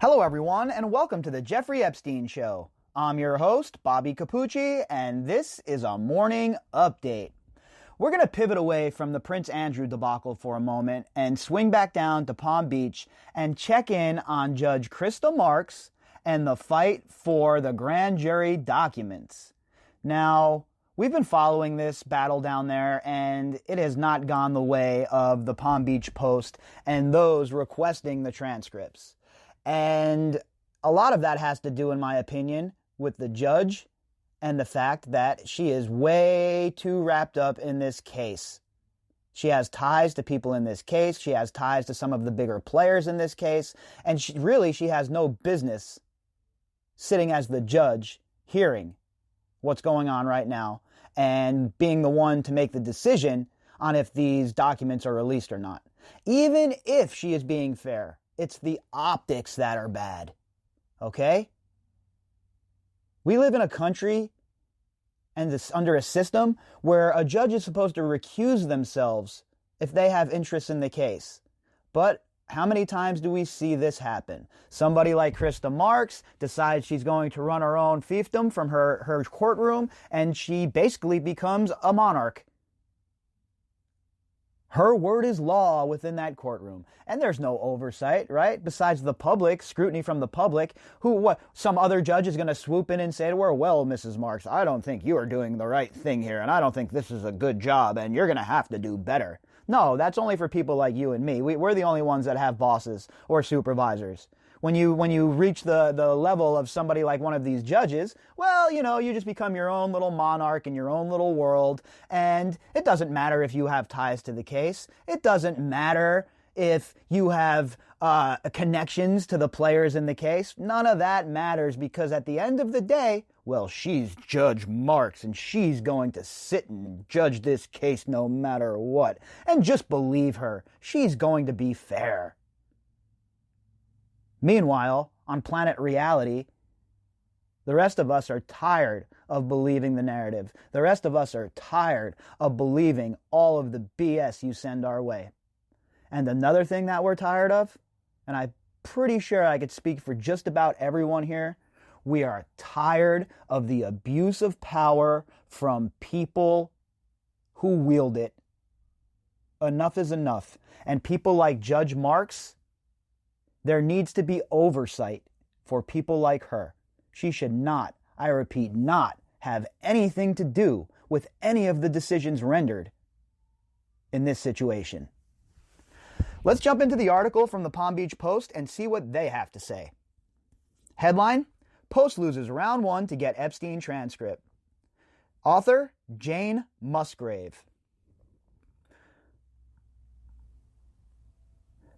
Hello, everyone, and welcome to the Jeffrey Epstein Show. I'm your host, Bobbycapucci, and this is a morning update. We're going to pivot away from the Prince Andrew debacle for a moment and swing back down to Palm Beach and check in on Judge Marx and the fight for the grand jury documents. Now, we've been following this battle down there, and it has not gone the way of the Palm Beach Post and those requesting the transcripts. And a lot of that has to do, in my opinion, with the judge and the fact that she is way too wrapped up in this case. She has ties to people in this case. She has ties to some of the bigger players in this case. And she has no business sitting as the judge, hearing what's going on right now and being the one to make the decision on if these documents are released or not. Even if she is being fair. It's the optics that are bad, okay? We live in a country and under a system where a judge is supposed to recuse themselves if they have interest in the case. But how many times do we see this happen? Somebody like Marx decides she's going to run her own fiefdom from her courtroom, and she basically becomes a monarch. Her word is law within that courtroom. And there's no oversight, right? Besides the public, scrutiny from the public, some other judge is going to swoop in and say to her, well, Mrs. Marx, I don't think you are doing the right thing here, and I don't think this is a good job, and you're going to have to do better. No, that's only for people like you and me. We're the only ones that have bosses or supervisors. When you reach the level of somebody like one of these judges, well, you just become your own little monarch in your own little world, and it doesn't matter if you have ties to the case. It doesn't matter if you have connections to the players in the case. None of that matters, because at the end of the day, well, she's Judge Marx, and she's going to sit and judge this case no matter what. And just believe her. She's going to be fair. Meanwhile, on planet reality, the rest of us are tired of believing the narrative. The rest of us are tired of believing all of the BS you send our way. And another thing that we're tired of, and I'm pretty sure I could speak for just about everyone here, we are tired of the abuse of power from people who wield it. Enough is enough. And people like Judge Marx, there needs to be oversight for people like her. She should not, I repeat, not have anything to do with any of the decisions rendered in this situation. Let's jump into the article from the Palm Beach Post and see what they have to say. Headline, Post loses round 1 to get Epstein transcript. Author, Jane Musgrave.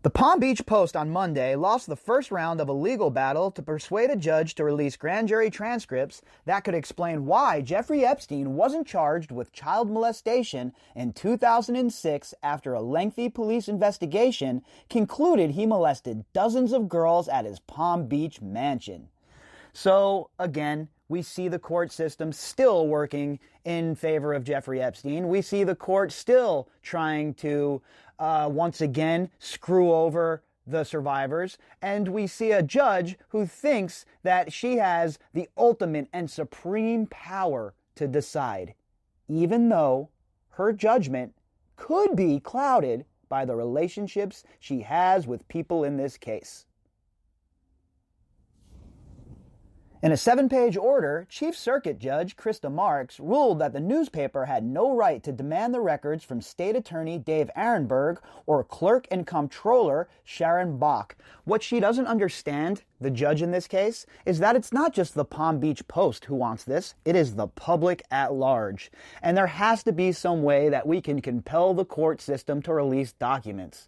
The Palm Beach Post on Monday lost the first round of a legal battle to persuade a judge to release grand jury transcripts that could explain why Jeffrey Epstein wasn't charged with child molestation in 2006 after a lengthy police investigation concluded he molested dozens of girls at his Palm Beach mansion. So, again, we see the court system still working in favor of Jeffrey Epstein. We see the court still trying to once again screw over the survivors. And we see a judge who thinks that she has the ultimate and supreme power to decide, even though her judgment could be clouded by the relationships she has with people in this case. In a 7-page order, Chief Circuit Judge Marx ruled that the newspaper had no right to demand the records from State Attorney Dave Arenberg or Clerk and Comptroller Sharon Bach. What she doesn't understand, the judge in this case, is that it's not just the Palm Beach Post who wants this, it is the public at large. And there has to be some way that we can compel the court system to release documents.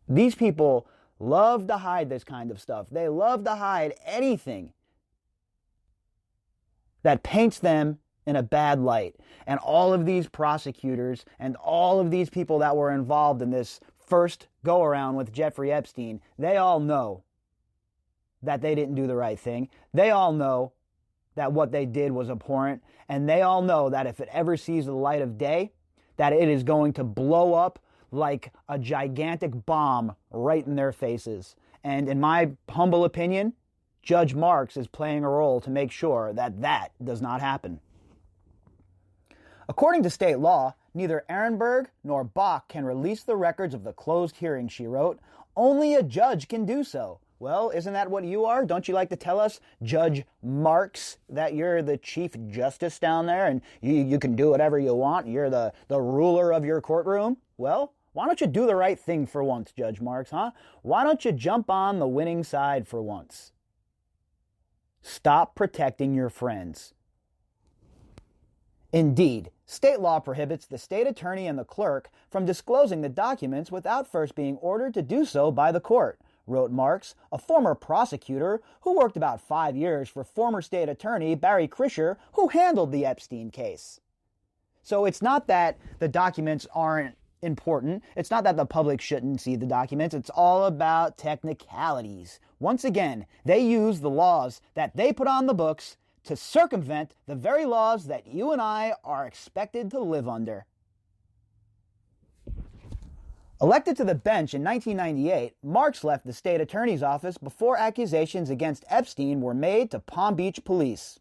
These people love to hide this kind of stuff. They love to hide anything that paints them in a bad light. And all of these prosecutors and all of these people that were involved in this first go-around with Jeffrey Epstein, they all know that they didn't do the right thing. They all know that what they did was abhorrent. And they all know that if it ever sees the light of day, that it is going to blow up like a gigantic bomb right in their faces. And in my humble opinion, Judge Marx is playing a role to make sure that that does not happen. According to state law, neither Ehrenberg nor Bach can release the records of the closed hearing, she wrote. Only a judge can do so. Well, isn't that what you are? Don't you like to tell us, Judge Marx, that you're the Chief Justice down there and you can do whatever you want? You're the ruler of your courtroom? Well, why don't you do the right thing for once, Judge Marx, huh? Why don't you jump on the winning side for once? Stop protecting your friends. Indeed, state law prohibits the state attorney and the clerk from disclosing the documents without first being ordered to do so by the court, wrote Marx, a former prosecutor who worked about 5 years for former state attorney Barry Krischer, who handled the Epstein case. So it's not that the documents aren't important. It's not that the public shouldn't see the documents. It's all about technicalities. Once again, they use the laws that they put on the books to circumvent the very laws that you and I are expected to live under. Elected to the bench in 1998, Marx left the state attorney's office before accusations against Epstein were made to Palm Beach police.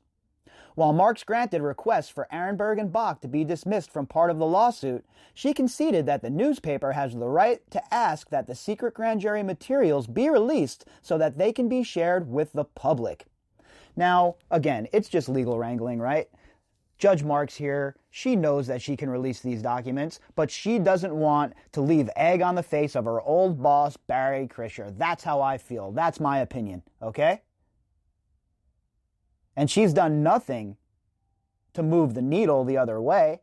While Marx granted requests for Ehrenberg and Bach to be dismissed from part of the lawsuit, she conceded that the newspaper has the right to ask that the secret grand jury materials be released so that they can be shared with the public. Now, again, it's just legal wrangling, right? Judge Marx here, she knows that she can release these documents, but she doesn't want to leave egg on the face of her old boss, Barry Krischer. That's how I feel. That's my opinion, okay? And she's done nothing to move the needle the other way.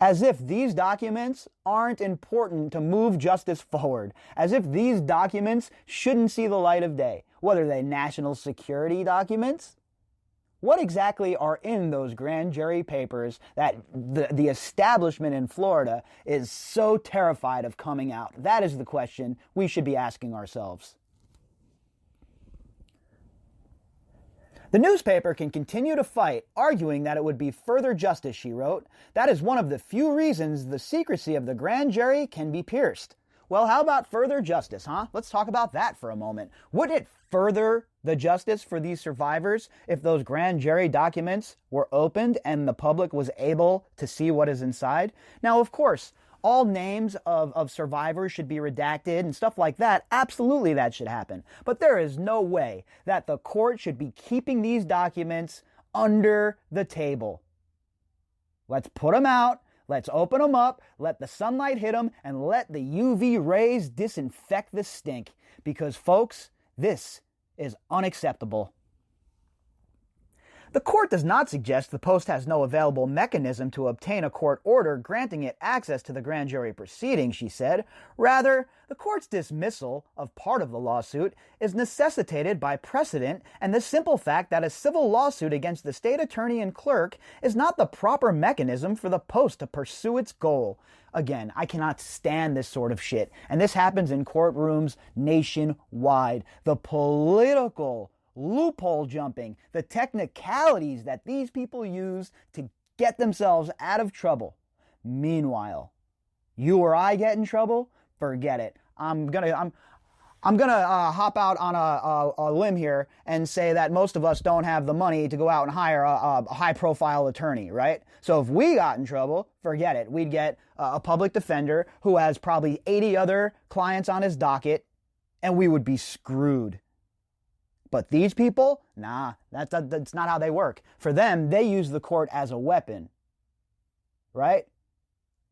As if these documents aren't important to move justice forward. As if these documents shouldn't see the light of day. Whether they're national security documents? What exactly are in those grand jury papers that the establishment in Florida is so terrified of coming out? That is the question we should be asking ourselves. The newspaper can continue to fight, arguing that it would be further justice, she wrote. That is one of the few reasons the secrecy of the grand jury can be pierced. Well, how about further justice, huh? Let's talk about that for a moment. Would it further the justice for these survivors if those grand jury documents were opened and the public was able to see what is inside? Now, of course, all names of survivors should be redacted and stuff like that. Absolutely that should happen. But there is no way that the court should be keeping these documents under the table. Let's put them out. Let's open them up, let the sunlight hit them, and let the UV rays disinfect the stink. Because, folks, this is unacceptable. The court does not suggest the Post has no available mechanism to obtain a court order granting it access to the grand jury proceedings, she said. Rather, the court's dismissal of part of the lawsuit is necessitated by precedent and the simple fact that a civil lawsuit against the state attorney and clerk is not the proper mechanism for the Post to pursue its goal. Again, I cannot stand this sort of shit. And this happens in courtrooms nationwide. The political loophole jumping, the technicalities that these people use to get themselves out of trouble. Meanwhile, you or I get in trouble, forget it. I'm gonna hop out on a limb here and say that most of us don't have the money to go out and hire a high-profile attorney, right? So if we got in trouble, forget it. We'd get a public defender who has probably 80 other clients on his docket, and we would be screwed. But these people, nah, that's not how they work. For them, they use the court as a weapon, right?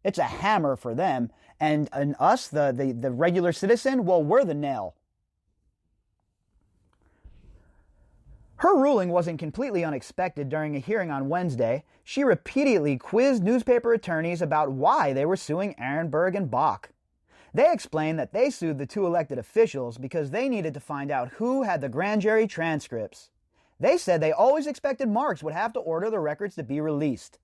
It's a hammer for them. And us, the regular citizen, well, we're the nail. Her ruling wasn't completely unexpected. During a hearing on Wednesday, she repeatedly quizzed newspaper attorneys about why they were suing Ehrenberg and Bach. They explained that they sued the two elected officials because they needed to find out who had the grand jury transcripts. They said they always expected Marx would have to order the records to be released.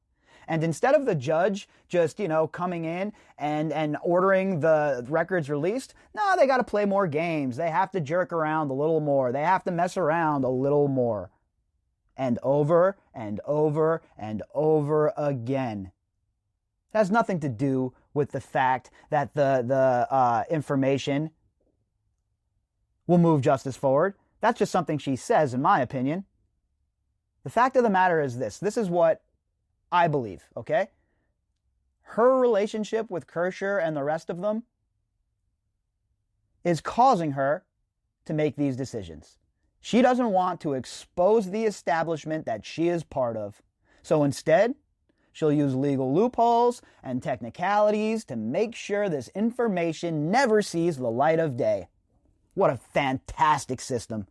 And instead of the judge just, coming in and ordering the records released, no, they got to play more games. They have to jerk around a little more. They have to mess around a little more. And over and over and over again. It has nothing to do with the fact that the information will move justice forward. That's just something she says, in my opinion. The fact of the matter is this. This is what I believe, okay? Her relationship with Kirscher and the rest of them is causing her to make these decisions. She doesn't want to expose the establishment that she is part of. So instead, she'll use legal loopholes and technicalities to make sure this information never sees the light of day. What a fantastic system.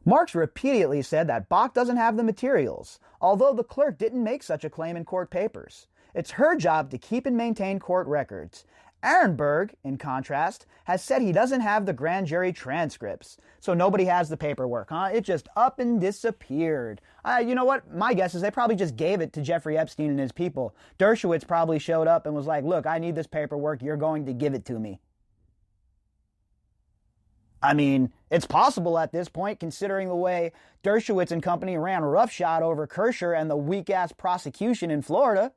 Marx repeatedly said that Bach doesn't have the materials, although the clerk didn't make such a claim in court papers. It's her job to keep and maintain court records. Ehrenberg, in contrast, has said he doesn't have the grand jury transcripts, so nobody has the paperwork, huh? It just up and disappeared. You know what? My guess is they probably just gave it to Jeffrey Epstein and his people. Dershowitz probably showed up and was like, look, I need this paperwork. You're going to give it to me. I mean, it's possible at this point, considering the way Dershowitz and company ran roughshod over Kirscher and the weak-ass prosecution in Florida.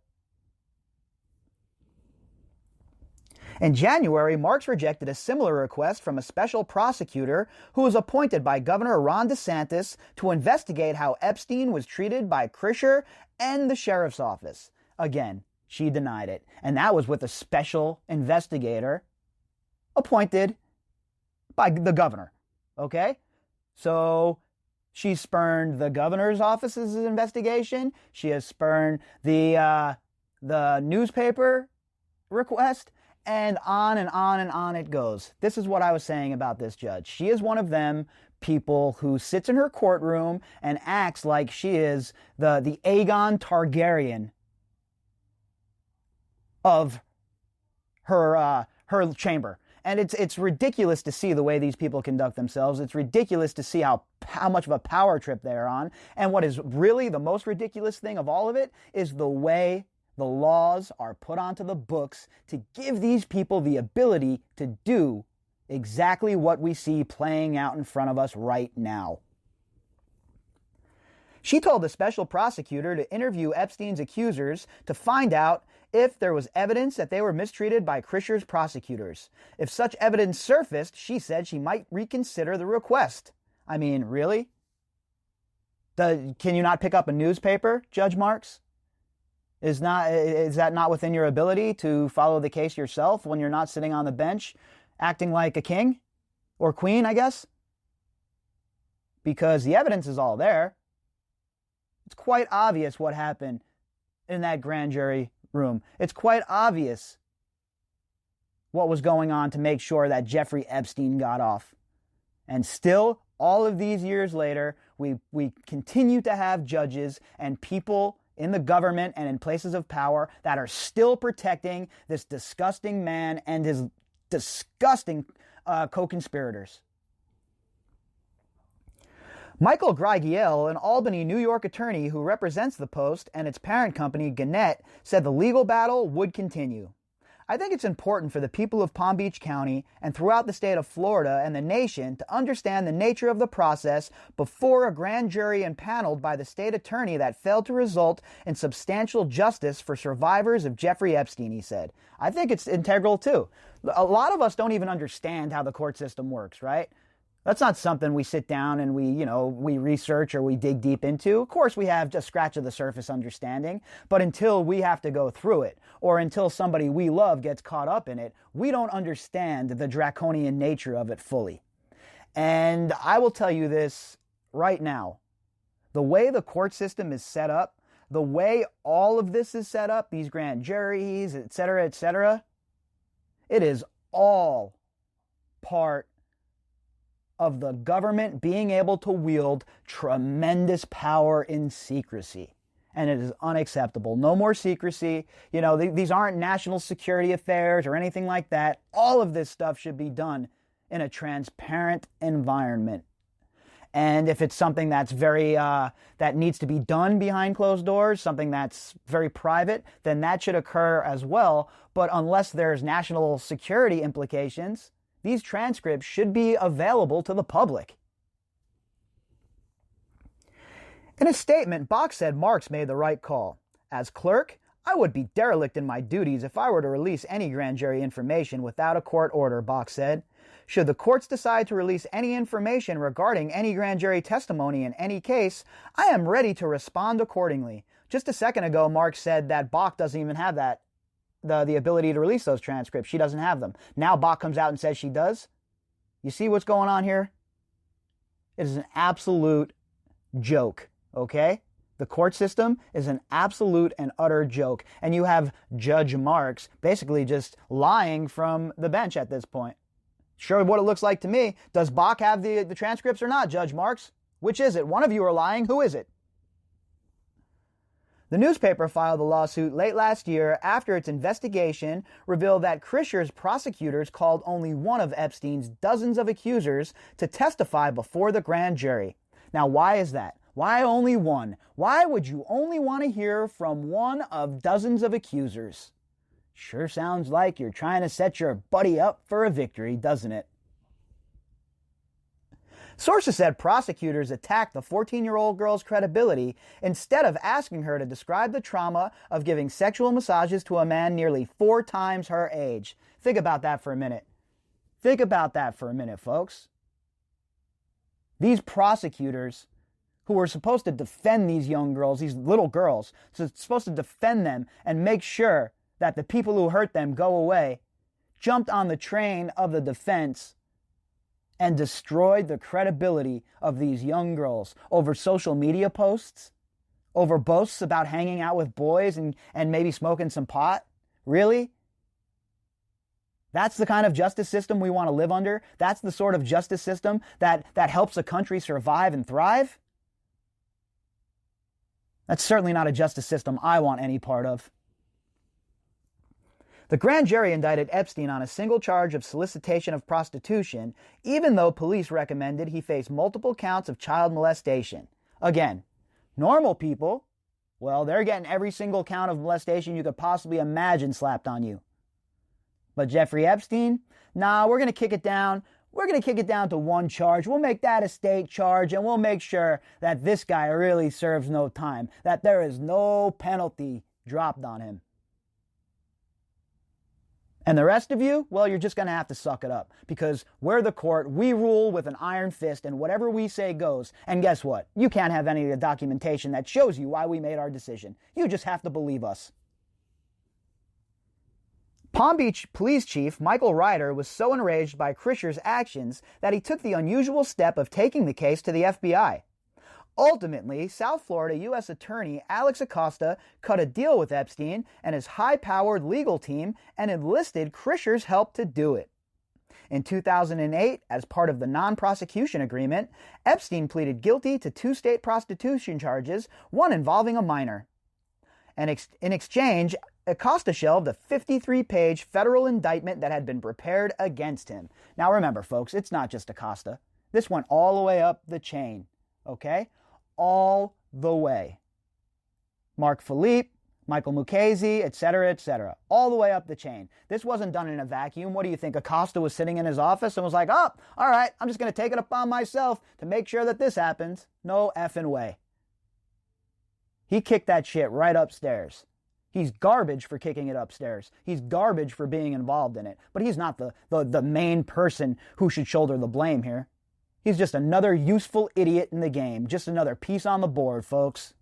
In January, Marx rejected a similar request from a special prosecutor who was appointed by Governor Ron DeSantis to investigate how Epstein was treated by Kirscher and the sheriff's office. Again, she denied it, and that was with a special investigator appointed by the governor, okay? So she spurned the governor's office's investigation. She has spurned the newspaper request, and on and on and on it goes. This is what I was saying about this judge. She is one of them people who sits in her courtroom and acts like she is the Aegon Targaryen of her chamber. And it's ridiculous to see the way these people conduct themselves. It's ridiculous to see how much of a power trip they're on. And what is really the most ridiculous thing of all of it is the way the laws are put onto the books to give these people the ability to do exactly what we see playing out in front of us right now. She told the special prosecutor to interview Epstein's accusers to find out if there was evidence that they were mistreated by Kirscher's prosecutors. If such evidence surfaced, she said she might reconsider the request. I mean, really? Can you not pick up a newspaper, Judge Marx? Is that not within your ability to follow the case yourself when you're not sitting on the bench acting like a king or queen, I guess? Because the evidence is all there. It's quite obvious what happened in that grand jury room. It's quite obvious what was going on to make sure that Jeffrey Epstein got off. And still, all of these years later, we continue to have judges and people in the government and in places of power that are still protecting this disgusting man and his disgusting co-conspirators. Michael Greigiel, an Albany, New York attorney who represents the Post and its parent company, Gannett, said the legal battle would continue. I think it's important for the people of Palm Beach County and throughout the state of Florida and the nation to understand the nature of the process before a grand jury impaneled by the state attorney that failed to result in substantial justice for survivors of Jeffrey Epstein, he said. I think it's integral too. A lot of us don't even understand how the court system works, right? That's not something we sit down and we research or we dig deep into. Of course, we have just scratch of the surface understanding, but until we have to go through it, or until somebody we love gets caught up in it, we don't understand the draconian nature of it fully. And I will tell you this right now. The way the court system is set up, the way all of this is set up, these grand juries, etc., it is all part of the government being able to wield tremendous power in secrecy. And it is unacceptable. No more secrecy. These aren't national security affairs or anything like that. All of this stuff should be done in a transparent environment. And if it's something that's that needs to be done behind closed doors, something that's very private, then that should occur as well. But unless there's national security implications, these transcripts should be available to the public. In a statement, Bach said Marx made the right call. As clerk, I would be derelict in my duties if I were to release any grand jury information without a court order, Bach said. Should the courts decide to release any information regarding any grand jury testimony in any case, I am ready to respond accordingly. Just a second ago, Marx said that Bach doesn't even have the ability to release those transcripts. She doesn't have them. Now Bach comes out and says she does. You see what's going on here? It is an absolute joke, okay? The court system is an absolute and utter joke. And you have Judge Marx basically just lying from the bench at this point. Sure, what it looks like to me. Does Bach have the transcripts or not, Judge Marx? Which is it? One of you are lying. Who is it? The newspaper filed the lawsuit late last year after its investigation revealed that Krischer's prosecutors called only one of Epstein's dozens of accusers to testify before the grand jury. Now, why is that? Why only one? Why would you only want to hear from one of dozens of accusers? Sure sounds like you're trying to set your buddy up for a victory, doesn't it? Sources said prosecutors attacked the 14-year-old girl's credibility instead of asking her to describe the trauma of giving sexual massages to a man nearly 4 times her age. Think about that for a minute. Think about that for a minute, folks. These prosecutors who were supposed to defend these young girls, these little girls, supposed to defend them and make sure that the people who hurt them go away, jumped on the train of the defense and destroyed the credibility of these young girls over social media posts, over boasts about hanging out with boys and maybe smoking some pot. Really? That's the kind of justice system we want to live under? That's the sort of justice system that helps a country survive and thrive? That's certainly not a justice system I want any part of. The grand jury indicted Epstein on a single charge of solicitation of prostitution, even though police recommended he face multiple counts of child molestation. Again, normal people, well, they're getting every single count of molestation you could possibly imagine slapped on you. But Jeffrey Epstein, nah, we're going to kick it down. We're going to kick it down to one charge. We'll make that a state charge, and we'll make sure that this guy really serves no time, that there is no penalty dropped on him. And the rest of you, well, you're just going to have to suck it up, because we're the court. We rule with an iron fist, and whatever we say goes. And guess what? You can't have any of the documentation that shows you why we made our decision. You just have to believe us. Palm Beach Police Chief Michael Ryder was so enraged by Krischer's actions that he took the unusual step of taking the case to the FBI. Ultimately, South Florida U.S. Attorney Alex Acosta cut a deal with Epstein and his high-powered legal team and enlisted Krischer's help to do it. In 2008, as part of the non-prosecution agreement, Epstein pleaded guilty to 2 state prostitution charges, one involving a minor. And in exchange, Acosta shelved a 53-page federal indictment that had been prepared against him. Now remember, folks, it's not just Acosta. This went all the way up the chain, okay? All the way. Mark Philippe, Michael Mukasey, etc., all the way up the chain. This wasn't done in a vacuum. What do you think? Acosta was sitting in his office and was like, oh, all right, I'm just going to take it upon myself to make sure that this happens. No effing way. He kicked that shit right upstairs. He's garbage for kicking it upstairs. He's garbage for being involved in it. But he's not the main person who should shoulder the blame here. He's just another useful idiot in the game. Just another piece on the board, folks.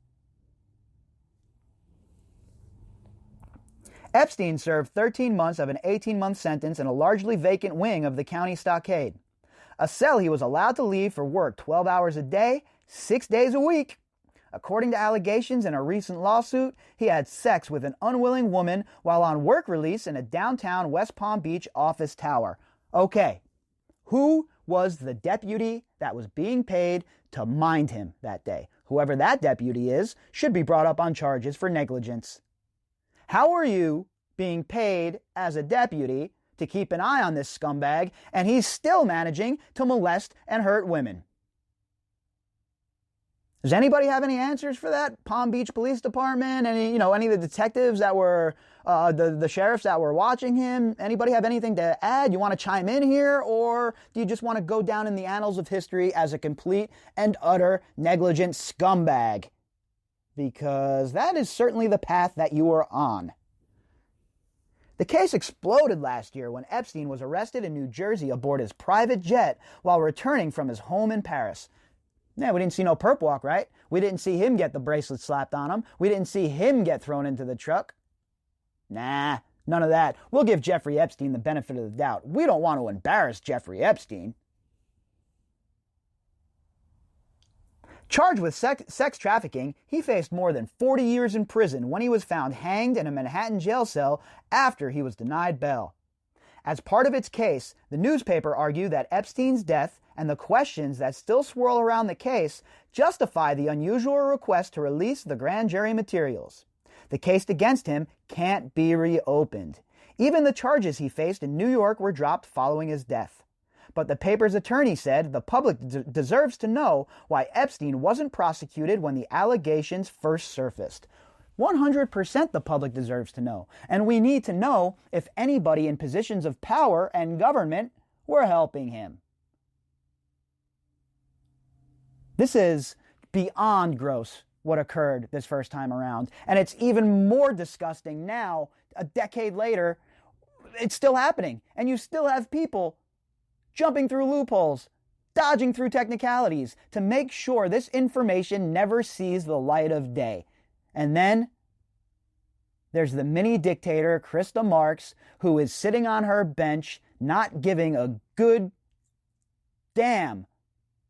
Epstein served 13 months of an 18-month sentence in a largely vacant wing of the county stockade. A cell he was allowed to leave for work 12 hours a day, 6 days a week. According to allegations in a recent lawsuit, he had sex with an unwilling woman while on work release in a downtown West Palm Beach office tower. Okay, who was the deputy that was being paid to mind him that day? Whoever that deputy is should be brought up on charges for negligence. How are you being paid as a deputy to keep an eye on this scumbag, and he's still managing to molest and hurt women? Does anybody have any answers for that? Palm Beach Police Department? Any of the detectives that were, the sheriffs that were watching him? Anybody have anything to add? You want to chime in here? Or do you just want to go down in the annals of history as a complete and utter negligent scumbag? because that is certainly the path that you are on. The case exploded last year when Epstein was arrested in New Jersey aboard his private jet while returning from his home in Paris. Yeah, we didn't see no perp walk, right? We didn't see him get the bracelet slapped on him. We didn't see him get thrown into the truck. Nah, none of that. We'll give Jeffrey Epstein the benefit of the doubt. We don't want to embarrass Jeffrey Epstein. Charged with sex trafficking, he faced more than 40 years in prison when he was found hanged in a Manhattan jail cell after he was denied bail. As part of its case, the newspaper argued that Epstein's death and the questions that still swirl around the case justify the unusual request to release the grand jury materials. The case against him can't be reopened. Even the charges he faced in New York were dropped following his death. But the paper's attorney said the public deserves to know why Epstein wasn't prosecuted when the allegations first surfaced. 100% the public deserves to know. And we need to know if anybody in positions of power and government were helping him. This is beyond gross, what occurred this first time around. And it's even more disgusting now, a decade later. It's still happening. And you still have people jumping through loopholes, dodging through technicalities to make sure this information never sees the light of day. And then there's the mini dictator, Judge Marx, who is sitting on her bench, not giving a good damn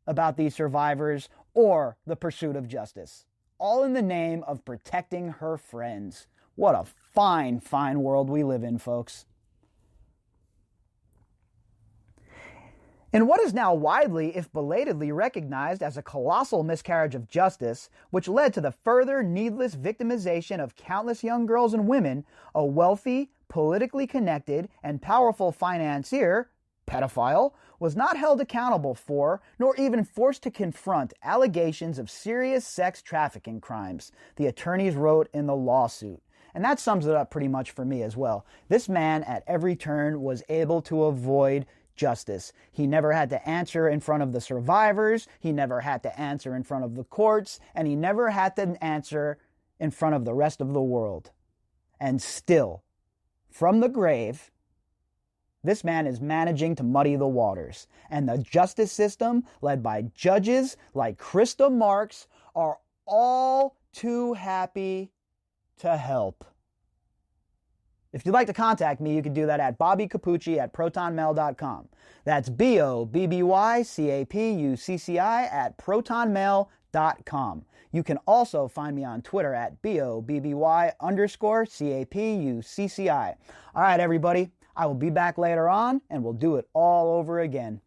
about these survivors or the pursuit of justice. All in the name of protecting her friends. What a fine, fine world we live in, folks. In what is now widely, if belatedly, recognized as a colossal miscarriage of justice, which led to the further needless victimization of countless young girls and women, a wealthy, politically connected, and powerful financier, pedophile, was not held accountable for, nor even forced to confront allegations of serious sex trafficking crimes, the attorneys wrote in the lawsuit. And that sums it up pretty much for me as well. This man, at every turn, was able to avoid justice. He never had to answer in front of the survivors, he never had to answer in front of the courts, and he never had to answer in front of the rest of the world. And still, from the grave, this man is managing to muddy the waters. And the justice system, led by judges like Judge Marx, are all too happy to help. If you'd like to contact me, you can do that at bobbycapucci@protonmail.com. That's BOBBYCAPUCCI@protonmail.com. You can also find me on Twitter at BOBBY_CAPUCCI. All right, everybody. I will be back later on, and we'll do it all over again.